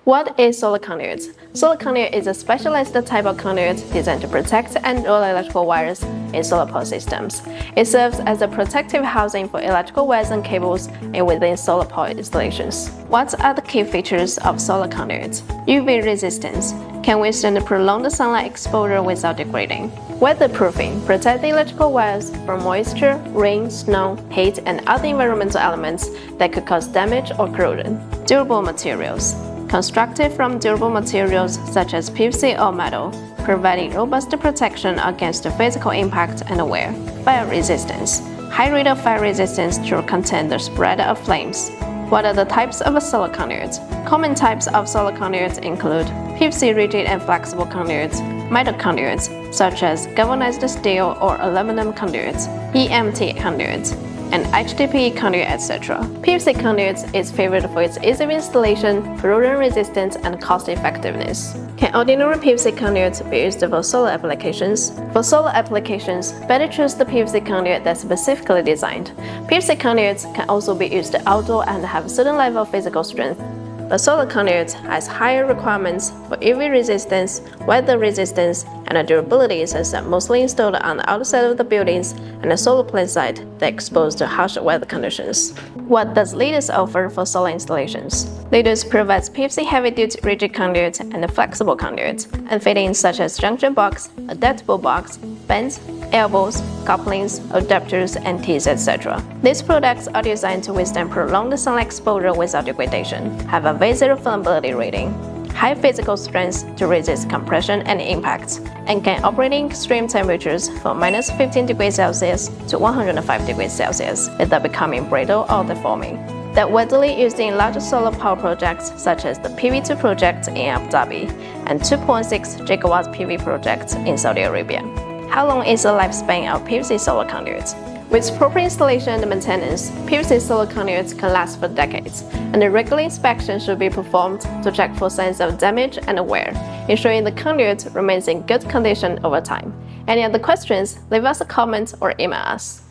What is solar conduit? Solar conduit is a specialized type of conduit designed to protect and roll electrical wires in solar power systems. It serves as a protective housing for electrical wires and cables and within solar power installations. What are the key features of solar conduit? UV resistance can withstand prolonged sunlight exposure without degrading. Weatherproofing protects the electrical wires from moisture, rain, snow, heat, and other environmental elements that could cause damage or corrosion. Durable materials constructed from durable materials such as PVC or metal, providing robust protection against physical impact and wear. Fire resistance. High rate of fire resistance to contain the spread of flames. What are the types of solar conduits? Common types of solar conduits include PVC rigid and flexible conduits, metal conduits such as galvanized steel or aluminum conduits, EMT conduits, and HDPE conduit, etc. PVC conduits is favored for its ease of installation, corrosion resistance, and cost effectiveness. Can ordinary PVC conduits be used for solar applications? For solar applications, better choose the PVC conduit that's specifically designed. PVC conduits can also be used outdoor and have a certain level of physical strength. The solar conduit has higher requirements for UV resistance, weather resistance, and durability since they're mostly installed on the outside of the buildings and the solar plant site that are exposed to harsh weather conditions. What does Leaders offer for solar installations? Leaders provides PVC heavy-duty rigid conduit and flexible conduit, and fittings such as junction box, adaptable box, bends, elbows, couplings, adapters, and tees, etc. These products are designed to withstand prolonged sunlight exposure without degradation, have a V0 flammability rating, high physical strength to resist compression and impact, and can operate in extreme temperatures from -15 degrees Celsius to 105 degrees Celsius without becoming brittle or deforming. They're widely used in large solar power projects such as the PV2 project in Abu Dhabi and 2.6 GW PV projects in Saudi Arabia. How long is the lifespan of PVC solar conduits? With proper installation and maintenance, PVC solar conduits can last for decades, and a regular inspection should be performed to check for signs of damage and wear, ensuring the conduit remains in good condition over time. Any other questions, leave us a comment or email us.